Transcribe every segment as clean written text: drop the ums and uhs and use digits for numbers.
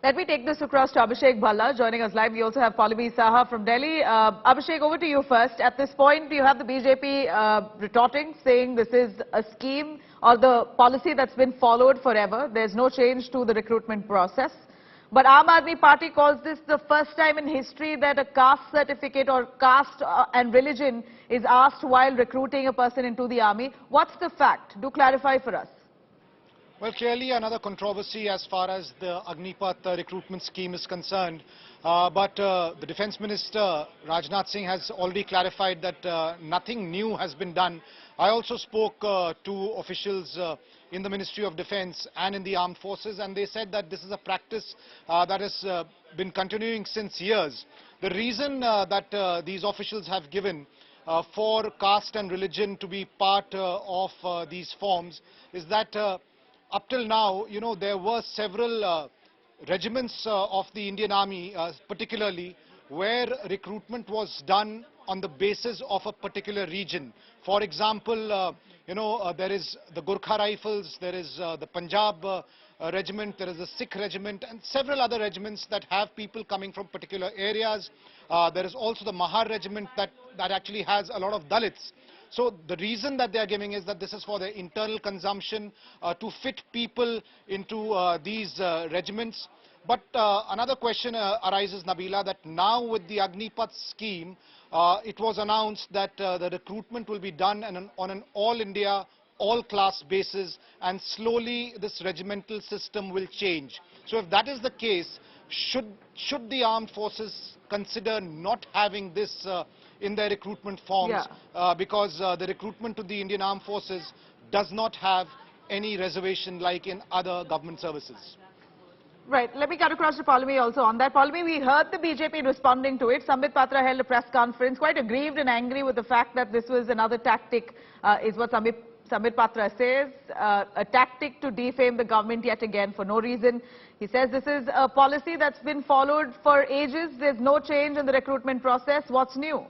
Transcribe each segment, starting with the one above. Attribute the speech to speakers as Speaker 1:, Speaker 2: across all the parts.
Speaker 1: Let me take this across to Abhishek Bhalla. Joining us live, we also have Pallavi Saha from Delhi. Abhishek, over to you first. At this point, you have the BJP retorting, saying this is a scheme or the policy that's been followed forever. There's no change to the recruitment process. But Aam Aadmi Party calls this the first time in history that a caste certificate or caste and religion is asked while recruiting a person into the army. What's the fact? Do clarify for us.
Speaker 2: Well, clearly another controversy as far as the Agnipath recruitment scheme is concerned. But the Defence Minister, Rajnath Singh, has already clarified that nothing new has been done. I also spoke to officials in the Ministry of Defence and in the Armed Forces, and they said that this is a practice that has been continuing since years. The reason that these officials have given for caste and religion to be part of these forms is that up till now, you know, there were several regiments of the Indian Army, particularly, where recruitment was done on the basis of a particular region. For example, there is the Gurkha Rifles, there is the Punjab regiment, there is the Sikh regiment, and several other regiments that have people coming from particular areas. There is also the Mahar regiment that actually has a lot of Dalits. So the reason that they are giving is that this is for their internal consumption, to fit people into these regiments. But another question arises, Nabila, that now with the Agnipath scheme, it was announced that the recruitment will be done on an all-India, all-class basis, and slowly this regimental system will change. So if that is the case, should the armed forces consider not having this in their recruitment forms, because the recruitment to the Indian Armed Forces does not have any reservation like in other government services?
Speaker 1: Right. Let me cut across to Pallavi also on that. Pallavi, we heard the BJP responding to it. Sambit Patra held a press conference, quite aggrieved and angry with the fact that this was another tactic, is what Sambit Patra says, a tactic to defame the government yet again for no reason. He says this is a policy that's been followed for ages. There's no change in the recruitment process. What's new?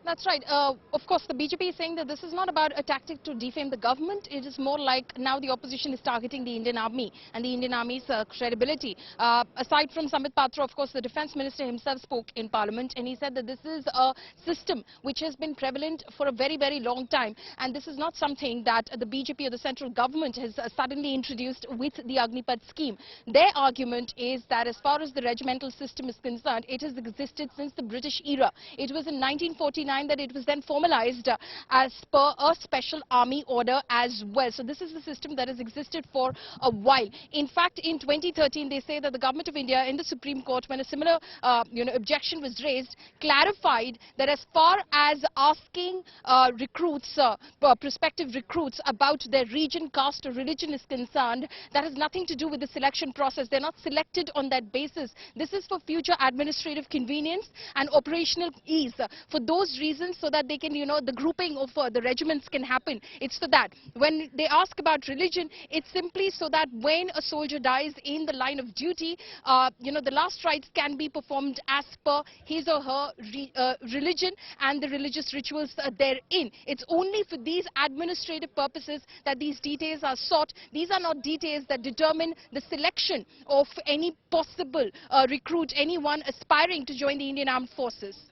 Speaker 3: That's right. Of course, the BJP is saying that this is not about a tactic to defame the government. It is more like now the opposition is targeting the Indian Army and the Indian Army's credibility. Aside from Sambit Patra, of course, the Defence Minister himself spoke in Parliament, and he said that this is a system which has been prevalent for a very, very long time. And this is not something that the BJP or the central government has suddenly introduced with the Agnipath scheme. Their argument is that as far as the regimental system is concerned, it has existed since the British era. It was in 1949 that it was then formalized as per a special army order as well. So this is the system that has existed for a while. In fact, in 2013, they say that the government of India in the Supreme Court, when a similar objection was raised, clarified that as far as asking recruits, prospective recruits about their region, caste or religion is concerned, that has nothing to do with the selection process. They're not selected on that basis. This is for future administrative convenience and operational ease. For those reasons, so that they can, the grouping of the regiments can happen. It's for that. When they ask about religion, it's simply so that when a soldier dies in the line of duty, the last rites can be performed as per his or her religion and the religious rituals therein. It's only for these administrative purposes that these details are sought. These are not details that determine the selection of any possible recruit, anyone aspiring to join the Indian Armed Forces.